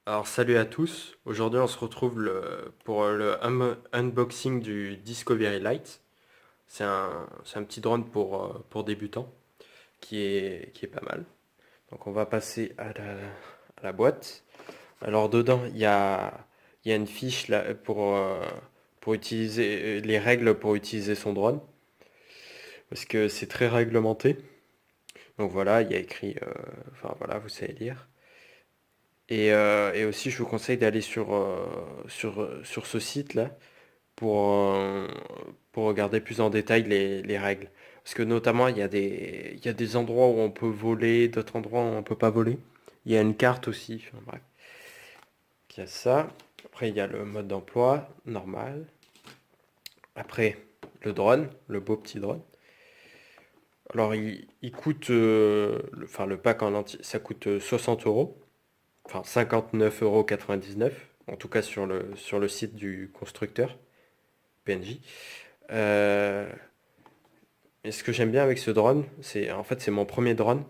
Alors salut à tous, aujourd'hui on se retrouve pour le unboxing du Discovery Lite. C'est un petit drone pour débutants qui est pas mal. Donc on va passer à la boîte. Alors dedans il y a une fiche là, pour utiliser les règles pour utiliser son drone. Parce que c'est très réglementé. Donc voilà, il y a écrit, enfin voilà, vous savez lire. Et aussi, je vous conseille d'aller sur ce site-là pour, euh, pour regarder plus en détail les règles. Parce que notamment, il y a des endroits où on peut voler, d'autres endroits où on peut pas voler. Il y a une carte aussi. Enfin, bref. Il y a ça. Après, il y a le mode d'emploi normal. Après, le drone, le beau petit drone. Alors, il coûte, enfin, le pack en entier, ça coûte 60 euros. Enfin 59,99 €, en tout cas sur le site du constructeur, PNJ. Euh, et ce que j'aime bien avec ce drone, c'est mon premier drone,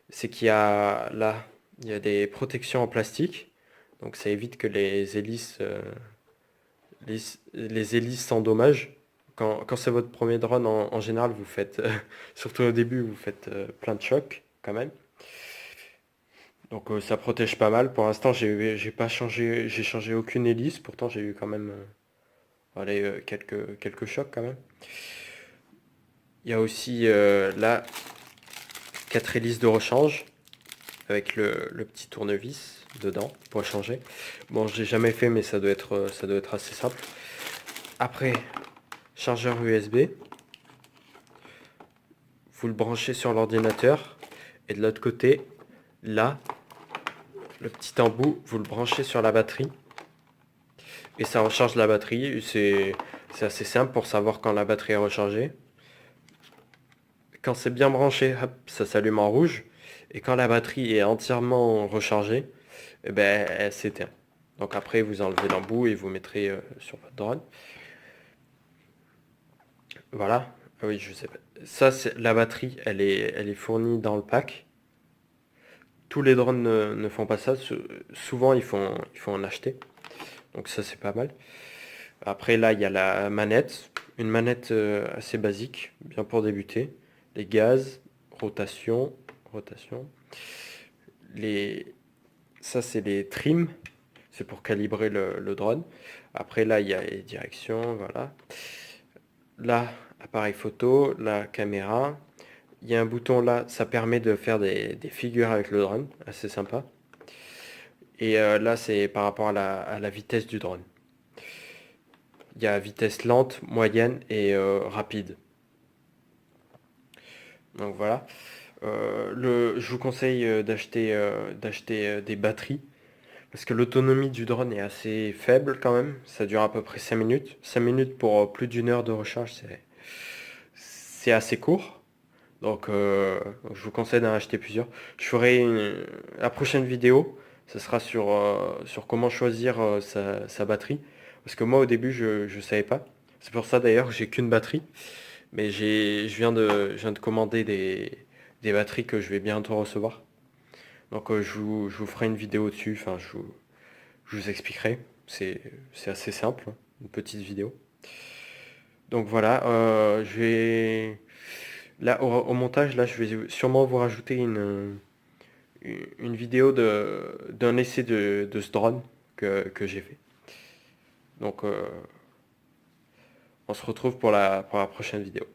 c'est qu'il y a là, il y a des protections en plastique, donc ça évite que les hélices s'endommagent. Quand c'est votre premier drone, en général, vous faites, surtout au début, vous faites plein de chocs quand même. Donc ça protège pas mal. Pour l'instant, j'ai pas changé, j'ai changé aucune hélice. Pourtant, j'ai eu quand même allez, quelques chocs quand même. Il y a aussi là 4 hélices de rechange avec le petit tournevis dedans pour changer. Bon, je l'ai jamais fait, mais ça doit être assez simple. Après, chargeur USB. Vous le branchez sur l'ordinateur. Et de l'autre côté, là, le petit embout, vous le branchez sur la batterie. Et ça recharge la batterie. C'est assez simple pour savoir quand la batterie est rechargée. Quand c'est bien branché, hop, ça s'allume en rouge. Et quand la batterie est entièrement rechargée, eh ben, elle s'éteint. Donc après, vous enlevez l'embout et vous mettrez sur votre drone. Voilà. Ah oui, je sais pas. Ça, c'est la batterie, elle est fournie dans le pack. Tous les drones ne font pas ça. Souvent, il faut en acheter. Donc ça, c'est pas mal. Après, là, il y a la manette. Une manette assez basique, bien pour débuter. Les gaz, rotation. Les, Ça, c'est les trims. C'est pour calibrer le drone. Après, là, il y a les directions, voilà. Là, appareil photo, la caméra. Il y a un bouton là, ça permet de faire des figures avec le drone, assez sympa. Et là, c'est par rapport à la vitesse du drone. Il y a vitesse lente, moyenne et rapide. Donc voilà. Je vous conseille d'acheter des batteries. Parce que l'autonomie du drone est assez faible quand même. Ça dure à peu près 5 minutes. 5 minutes pour plus d'une heure de recharge, c'est assez court. Donc je vous conseille d'en acheter plusieurs. La prochaine vidéo, ce sera sur comment choisir sa batterie. Parce que moi au début je savais pas. C'est pour ça d'ailleurs que j'ai qu'une batterie. Mais je viens de commander des batteries que je vais bientôt recevoir. Donc je vous ferai une vidéo dessus. Enfin je vous expliquerai. C'est assez simple, hein, une petite vidéo. Donc voilà, là au montage, là je vais sûrement vous rajouter une vidéo d'un essai de ce drone que j'ai fait. Donc on se retrouve pour la prochaine vidéo.